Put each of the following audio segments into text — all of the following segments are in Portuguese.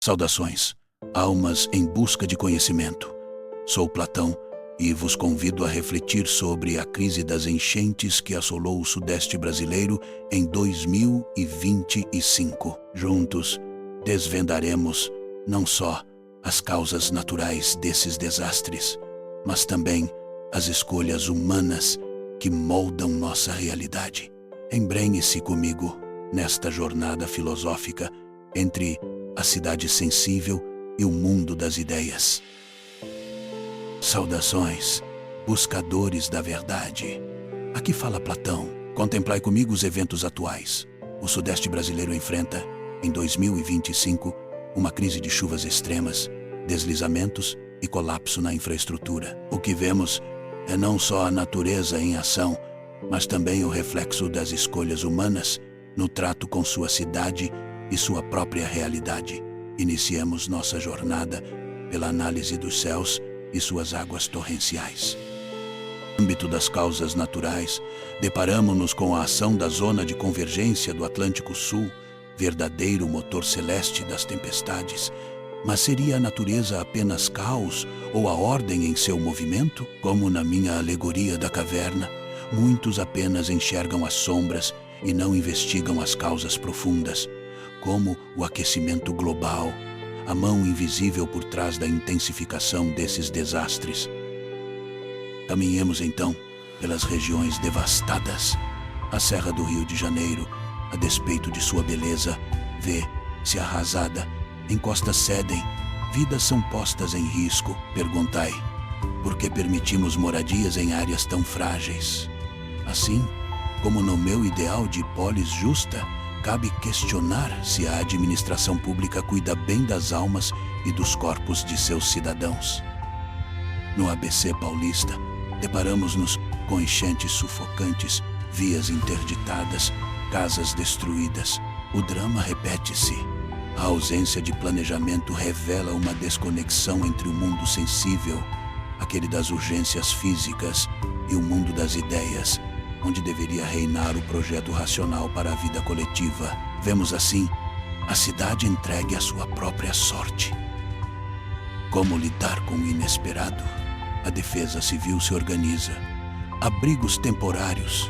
Saudações, almas em busca de conhecimento. Sou Platão e vos convido a refletir sobre a crise das enchentes que assolou o Sudeste brasileiro em 2025. Juntos, desvendaremos não só as causas naturais desses desastres, mas também as escolhas humanas que moldam nossa realidade. Embrenhe-se comigo nesta jornada filosófica entre a cidade sensível e o mundo das ideias. Saudações, buscadores da verdade. Aqui fala Platão. Contemplai comigo os eventos atuais. O Sudeste brasileiro enfrenta, em 2025, uma crise de chuvas extremas, deslizamentos e colapso na infraestrutura. O que vemos é não só a natureza em ação, mas também o reflexo das escolhas humanas no trato com sua cidade e sua própria realidade. Iniciemos nossa jornada pela análise dos céus e suas águas torrenciais. No âmbito das causas naturais, deparamos-nos com a ação da zona de convergência do Atlântico Sul, verdadeiro motor celeste das tempestades. Mas seria a natureza apenas caos ou a ordem em seu movimento? Como na minha alegoria da caverna, muitos apenas enxergam as sombras e não investigam as causas profundas, como o aquecimento global, a mão invisível por trás da intensificação desses desastres. Caminhemos então pelas regiões devastadas. A Serra do Rio de Janeiro, a despeito de sua beleza, vê-se arrasada. Encostas cedem, vidas são postas em risco. Perguntai, por que permitimos moradias em áreas tão frágeis? Assim, como no meu ideal de polis justa, cabe questionar se a administração pública cuida bem das almas e dos corpos de seus cidadãos. No ABC paulista, deparamos-nos com enchentes sufocantes, vias interditadas, casas destruídas. O drama repete-se. A ausência de planejamento revela uma desconexão entre o mundo sensível, aquele das urgências físicas, e o mundo das ideias, onde deveria reinar o projeto racional para a vida coletiva. Vemos assim a cidade entregue à sua própria sorte. Como lidar com o inesperado? A Defesa Civil se organiza. Abrigos temporários,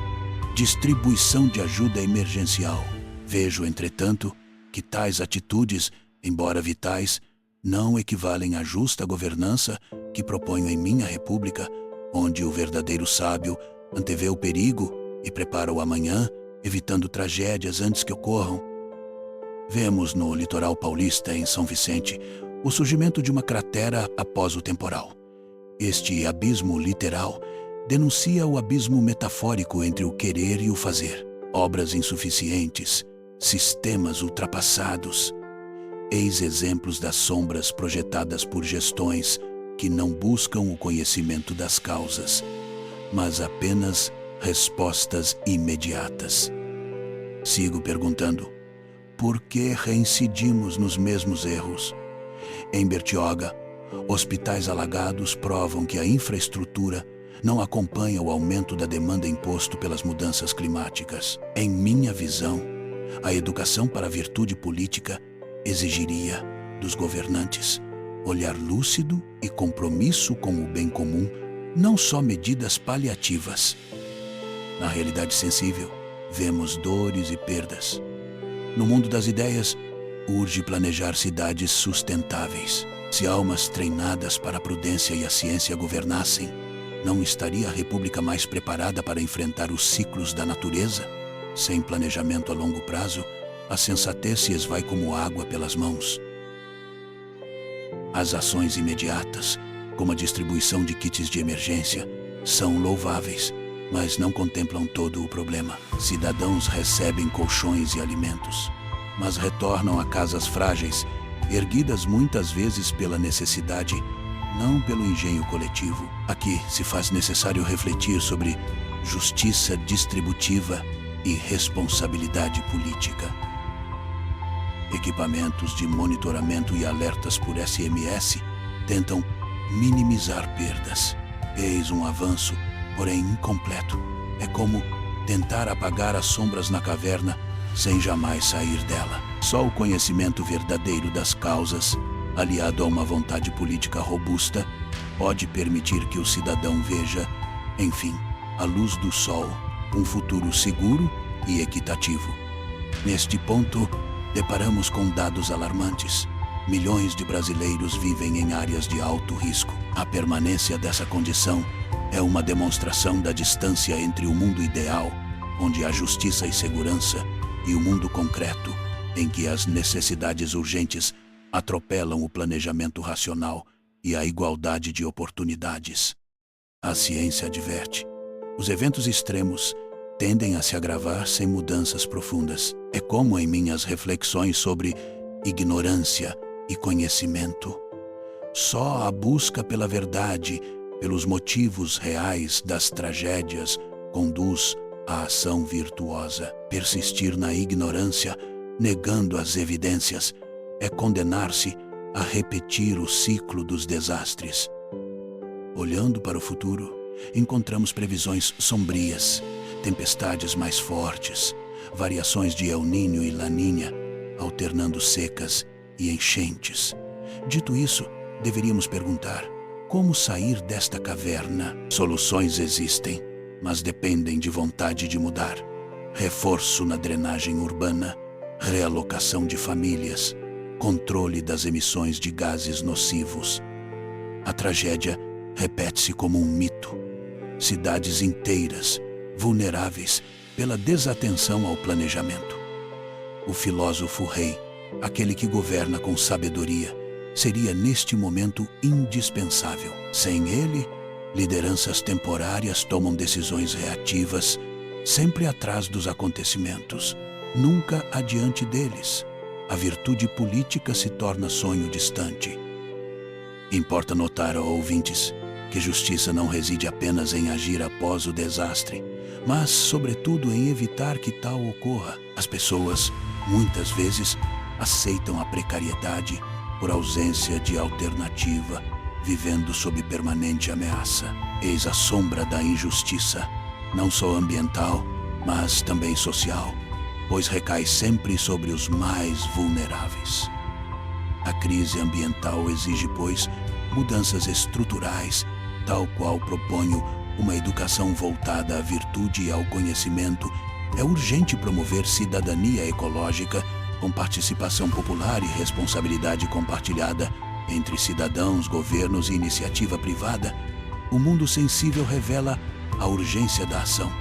distribuição de ajuda emergencial. Vejo, entretanto, que tais atitudes, embora vitais, não equivalem à justa governança que proponho em minha república, onde o verdadeiro sábio antevê o perigo e prepara o amanhã, evitando tragédias antes que ocorram. Vemos no litoral paulista, em São Vicente, o surgimento de uma cratera após o temporal. Este abismo literal denuncia o abismo metafórico entre o querer e o fazer. Obras insuficientes, sistemas ultrapassados. Eis exemplos das sombras projetadas por gestões que não buscam o conhecimento das causas, mas apenas respostas imediatas. Sigo perguntando, por que reincidimos nos mesmos erros? Em Bertioga, hospitais alagados provam que a infraestrutura não acompanha o aumento da demanda imposto pelas mudanças climáticas. Em minha visão, a educação para a virtude política exigiria dos governantes olhar lúcido e compromisso com o bem comum, não só medidas paliativas. Na realidade sensível, vemos dores e perdas. No mundo das ideias, urge planejar cidades sustentáveis. Se almas treinadas para a prudência e a ciência governassem, não estaria a República mais preparada para enfrentar os ciclos da natureza? Sem planejamento a longo prazo, a sensatez se esvai como água pelas mãos. As ações imediatas, como a distribuição de kits de emergência, são louváveis, mas não contemplam todo o problema. Cidadãos recebem colchões e alimentos, mas retornam a casas frágeis, erguidas muitas vezes pela necessidade, não pelo engenho coletivo. Aqui se faz necessário refletir sobre justiça distributiva e responsabilidade política. Equipamentos de monitoramento e alertas por SMS tentam minimizar perdas. Eis um avanço, porém incompleto. É como tentar apagar as sombras na caverna sem jamais sair dela. Só o conhecimento verdadeiro das causas, aliado a uma vontade política robusta, pode permitir que o cidadão veja, enfim, à luz do sol, um futuro seguro e equitativo. Neste ponto, deparamos com dados alarmantes. Milhões de brasileiros vivem em áreas de alto risco. A permanência dessa condição é uma demonstração da distância entre o mundo ideal, onde há justiça e segurança, e o mundo concreto, em que as necessidades urgentes atropelam o planejamento racional e a igualdade de oportunidades. A ciência adverte: os eventos extremos tendem a se agravar sem mudanças profundas. É como em minhas reflexões sobre ignorância e conhecimento. Só a busca pela verdade, pelos motivos reais das tragédias, conduz à ação virtuosa. Persistir na ignorância, negando as evidências, é condenar-se a repetir o ciclo dos desastres. Olhando para o futuro, encontramos previsões sombrias, tempestades mais fortes, variações de El Niño e Laninha, alternando secas e enchentes. Dito isso, deveríamos perguntar: como sair desta caverna? Soluções existem, mas dependem de vontade de mudar. Reforço na drenagem urbana, realocação de famílias, controle das emissões de gases nocivos. A tragédia repete-se como um mito. Cidades inteiras, vulneráveis pela desatenção ao planejamento. O filósofo rei, aquele que governa com sabedoria, seria neste momento indispensável. Sem ele, lideranças temporárias tomam decisões reativas, sempre atrás dos acontecimentos, nunca adiante deles. A virtude política se torna sonho distante. Importa notar, ó ouvintes, que justiça não reside apenas em agir após o desastre, mas, sobretudo, em evitar que tal ocorra. As pessoas, muitas vezes, aceitam a precariedade por ausência de alternativa, vivendo sob permanente ameaça. Eis a sombra da injustiça, não só ambiental, mas também social, pois recai sempre sobre os mais vulneráveis. A crise ambiental exige, pois, mudanças estruturais, tal qual proponho uma educação voltada à virtude e ao conhecimento. É urgente promover cidadania ecológica com participação popular e responsabilidade compartilhada entre cidadãos, governos e iniciativa privada. O mundo sensível revela a urgência da ação.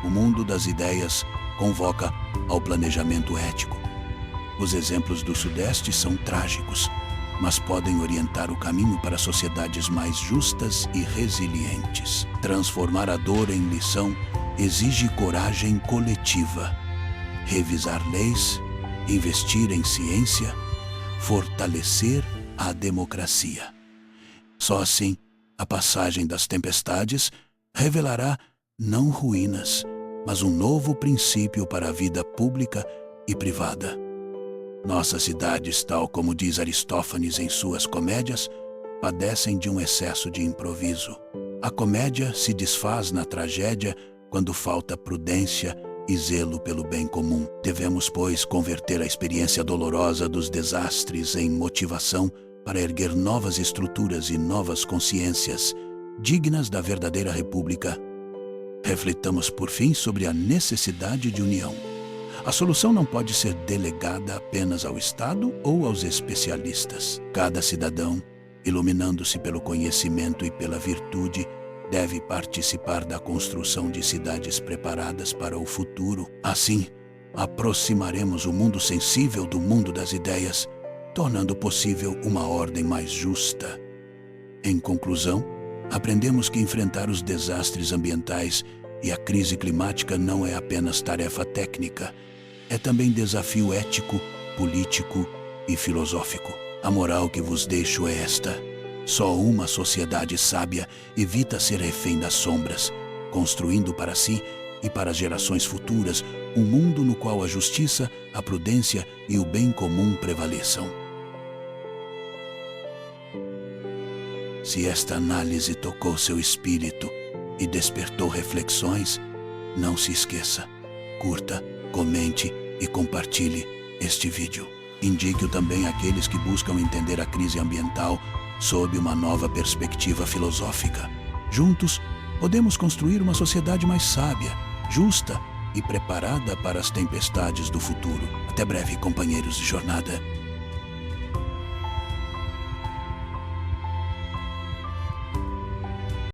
O mundo das ideias convoca ao planejamento ético. Os exemplos do Sudeste são trágicos, mas podem orientar o caminho para sociedades mais justas e resilientes. Transformar a dor em lição exige coragem coletiva. Revisar leis, investir em ciência, fortalecer a democracia. Só assim, a passagem das tempestades revelará não ruínas, mas um novo princípio para a vida pública e privada. Nossas cidades, tal como diz Aristófanes em suas comédias, padecem de um excesso de improviso. A comédia se desfaz na tragédia quando falta prudência e zelo pelo bem comum. Devemos, pois, converter a experiência dolorosa dos desastres em motivação para erguer novas estruturas e novas consciências, dignas da verdadeira república. Refletamos, por fim, sobre a necessidade de união. A solução não pode ser delegada apenas ao Estado ou aos especialistas. Cada cidadão, iluminando-se pelo conhecimento e pela virtude, deve participar da construção de cidades preparadas para o futuro. Assim, aproximaremos o mundo sensível do mundo das ideias, tornando possível uma ordem mais justa. Em conclusão, aprendemos que enfrentar os desastres ambientais e a crise climática não é apenas tarefa técnica, é também desafio ético, político e filosófico. A moral que vos deixo é esta: só uma sociedade sábia evita ser refém das sombras, construindo para si e para as gerações futuras um mundo no qual a justiça, a prudência e o bem comum prevaleçam. Se esta análise tocou seu espírito e despertou reflexões, não se esqueça, curta, comente e compartilhe este vídeo. Indique-o também àqueles que buscam entender a crise ambiental sob uma nova perspectiva filosófica. Juntos, podemos construir uma sociedade mais sábia, justa e preparada para as tempestades do futuro. Até breve, companheiros de jornada.